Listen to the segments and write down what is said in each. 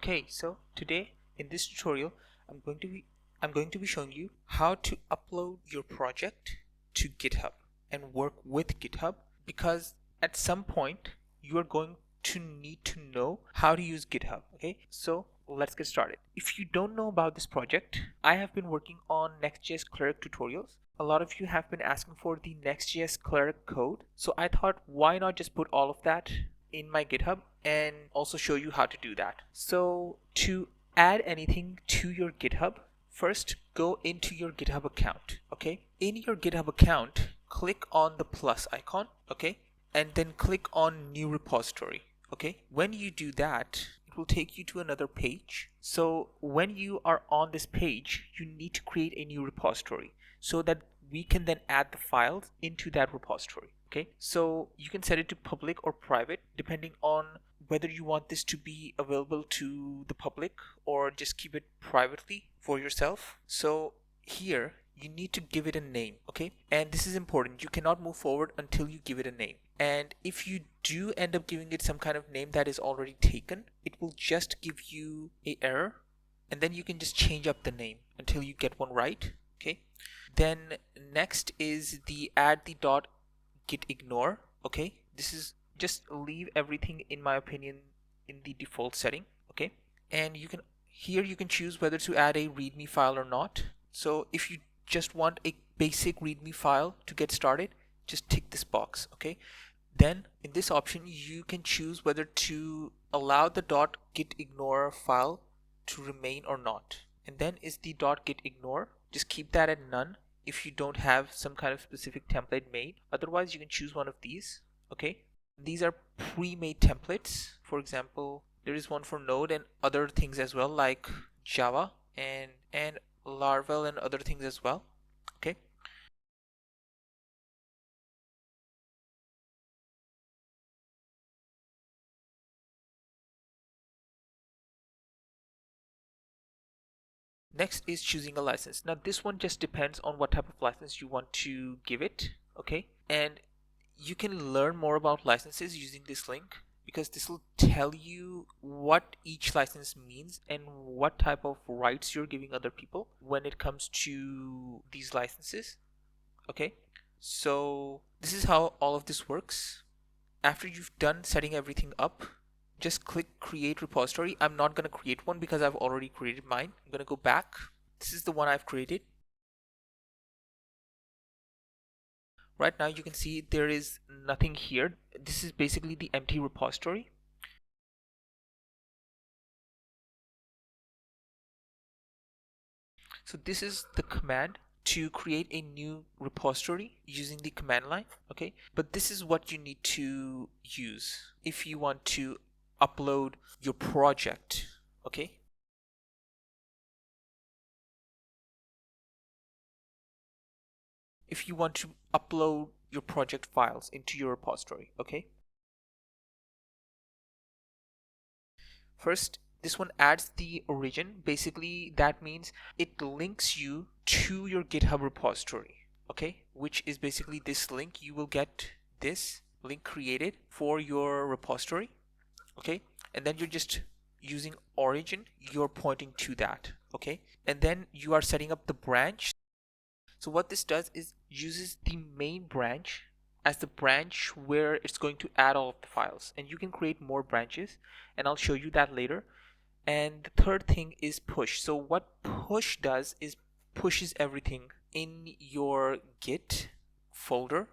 Okay, so today in this tutorial I'm going to be showing you how to upload your project to GitHub and work with GitHub, because at some point you are going to need to know how to use GitHub. Okay, so let's get started. If you don't know about this project, I have been working on Next.js Cleric tutorials. A lot of you have been asking for the Next.js Cleric code, so I thought, why not just put all of that in my GitHub and also show you how to do that. So to add anything to your GitHub, first go into your GitHub account. Okay, in your GitHub account, click on the plus icon. Okay, and then click on new repository. Okay, when you do that, it will take you to another page. So when you are on this page, you need to create a new repository so that we can then add the files into that repository. Okay, so you can set it to public or private depending on whether you want this to be available to the public or just keep it privately for yourself. So here you need to give it a name. Okay, and this is important. You cannot move forward until you give it a name. And if you do end up giving it some kind of name that is already taken, it will just give you an error, and then you can just change up the name until you get one right. Okay, then next is the add the dot git ignore. Okay, this is just leave everything, in my opinion, in the default setting. Okay, and you can choose whether to add a readme file or not. So if you just want a basic readme file to get started, just tick this box. Okay, then in this option you can choose whether to allow the .git ignore file to remain or not. And then is the .git ignore, just keep that at none if you don't have some kind of specific template made. Otherwise you can choose one of these. Okay, these are pre-made templates. For example, there is one for Node and other things as well, like Java and Laravel and other things as well. Okay, next is choosing a license. Now this one just depends on what type of license you want to give it. Okay, and you can learn more about licenses using this link, because this will tell you what each license means and what type of rights you're giving other people when it comes to these licenses. Okay, so this is how all of this works. After you've done setting everything up, just click create repository. I'm not going to create one because I've already created mine. I'm going to go back. This is the one I've created. Right now you can see there is nothing here. This is basically the empty repository. So this is the command to create a new repository using the command line. Okay, but this is what you need to use if you want to upload your project. Okay, if you want to upload your project files into your repository. Okay, first this one adds the origin. Basically that means it links you to your GitHub repository. Okay, which is basically this link. You will get this link created for your repository. Okay, and then you're just using origin, you're pointing to that. Okay, and then you are setting up the branch. So what this does is uses the main branch as the branch where it's going to add all of the files, and you can create more branches, and I'll show you that later. And the third thing is push. So what push does is pushes everything in your Git folder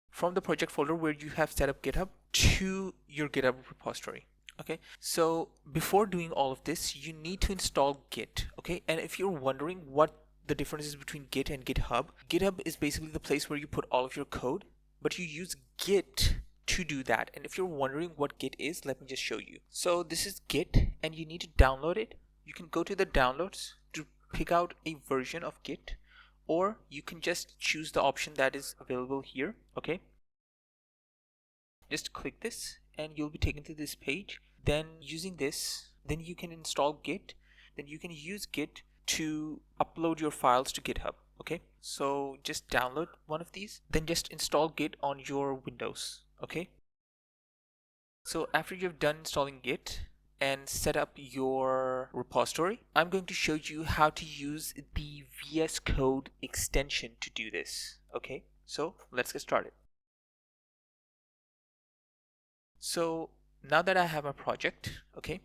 from the project folder where you have set up GitHub to your GitHub repository. Okay, so before doing all of this, you need to install Git. Okay, and if you're wondering what the difference is between Git and GitHub, GitHub is basically the place where you put all of your code, but you use Git to do that. And if you're wondering what Git is, let me just show you. So this is Git, and you need to download it. You can go to the downloads to pick out a version of Git, or you can just choose the option that is available here. Okay, just click this and you'll be taken to this page. Then using this, then you can install Git. Then you can use Git to upload your files to GitHub. Okay, so just download one of these, then just install Git on your Windows. Okay, so after you've done installing Git, and set up your repository, I'm going to show you how to use the VS Code extension to do this. Okay, so let's get started. So now that I have a project, okay,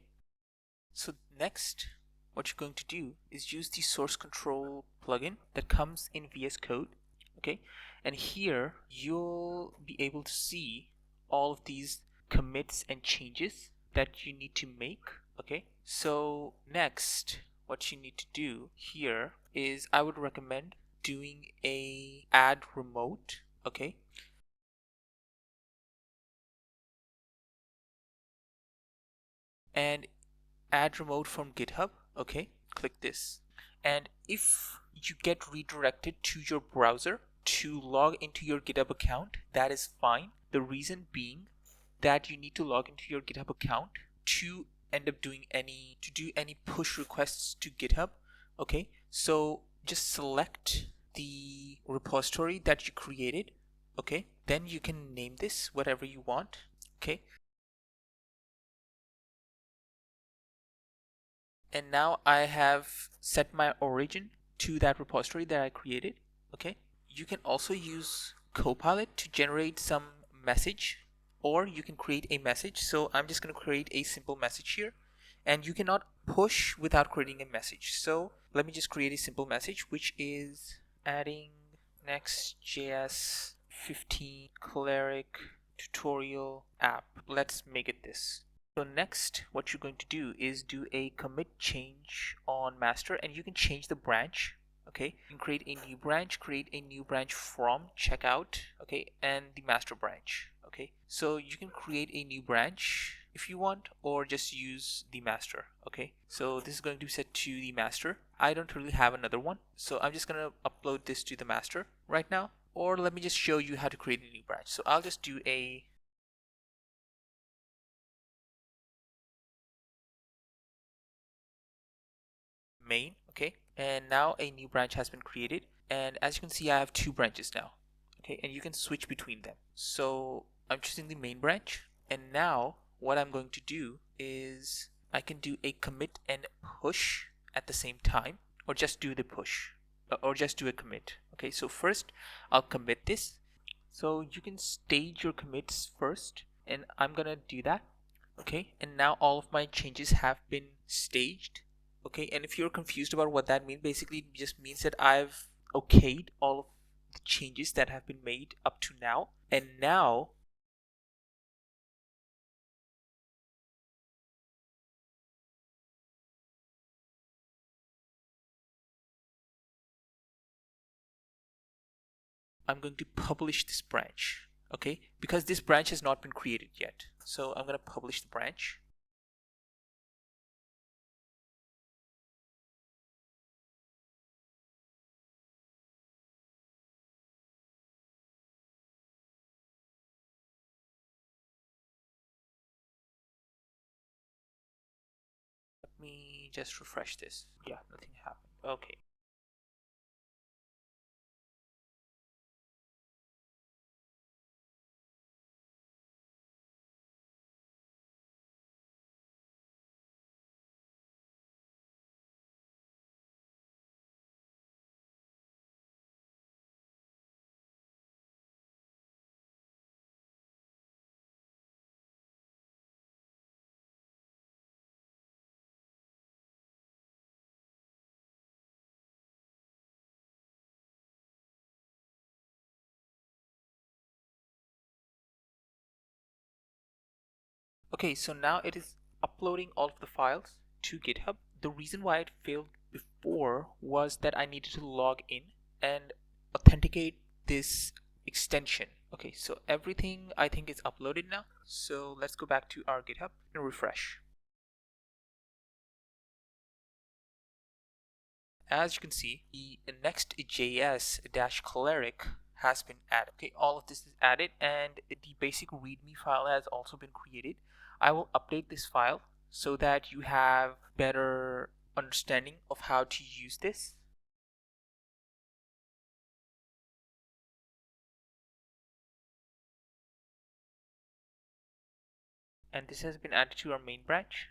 so next what you're going to do is use the source control plugin that comes in VS Code, okay, and here you'll be able to see all of these commits and changes that you need to make. Okay, so next what you need to do here is I would recommend doing a add remote. Okay, and add remote from GitHub. Okay, click this, and if you get redirected to your browser to log into your GitHub account, that is fine. The reason being that you need to log into your GitHub account to end up doing any push requests to GitHub. Okay, so just select the repository that you created. Okay, then you can name this whatever you want. Okay, and now I have set my origin to that repository that I created. Okay, you can also use Copilot to generate some message, or you can create a message. So I'm just going to create a simple message here, and you cannot push without creating a message. So let me just create a simple message, which is adding Next.js 15 cleric tutorial app. Let's make it this. So next, what you're going to do is do a commit change on master, and you can change the branch. Okay, you can create a new branch from checkout, okay, and the master branch. Okay, so you can create a new branch if you want, or just use the master. Okay, so this is going to be set to the master. I don't really have another one, so I'm just going to upload this to the master right now, or let me just show you how to create a new branch. So I'll just do a main. Okay, and now a new branch has been created, and as you can see I have two branches now. Okay, and you can switch between them. So I'm choosing the main branch, and now what I'm going to do is I can do a commit and push at the same time, or just do the push, or just do a commit. Okay, so first I'll commit this. So you can stage your commits first, and I'm gonna do that. Okay, and now all of my changes have been staged. Okay, and if you're confused about what that means, basically it just means that I've okayed all of the changes that have been made up to now, and now I'm going to publish this branch. Okay, because this branch has not been created yet, so I'm going to publish the branch. Let me just refresh this. Yeah, nothing happened. Okay. Okay, so now it is uploading all of the files to GitHub. The reason why it failed before was that I needed to log in and authenticate this extension. Okay, so everything I think is uploaded now. So let's go back to our GitHub and refresh. As you can see, the Next.js-cleric has been added. Okay, all of this is added, and the basic README file has also been created. I will update this file so that you have better understanding of how to use this. And this has been added to our main branch.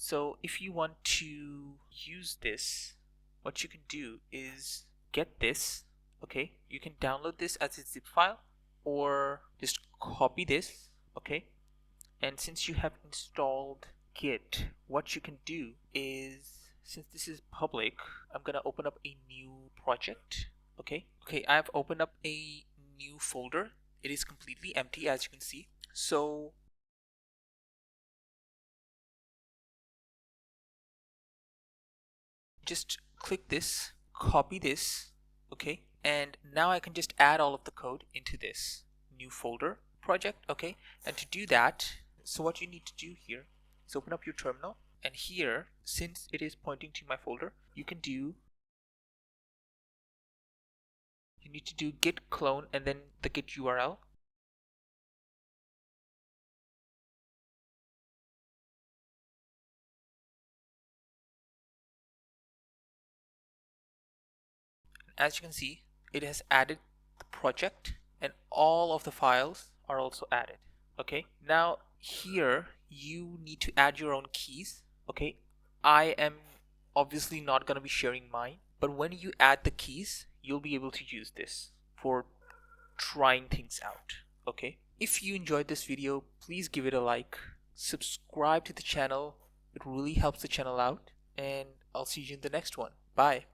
So if you want to use this, what you can do is get this. Okay, you can download this as a zip file or just copy this. Okay, and since you have installed Git, what you can do is, since this is public, I'm gonna open up a new project. Okay, I've opened up a new folder. It is completely empty, as you can see. So just click this, copy this, okay, and now I can just add all of the code into this new folder project. Okay, and to do that, so what you need to do here is open up your terminal, and here, since it is pointing to my folder, you need to do git clone and then the git URL. As you can see, it has added the project and all of the files are also added. Okay, now here you need to add your own keys. Okay, I am obviously not going to be sharing mine, but when you add the keys, you'll be able to use this for trying things out. Okay, if you enjoyed this video, please give it a like, subscribe to the channel. It really helps the channel out, and I'll see you in the next one. Bye.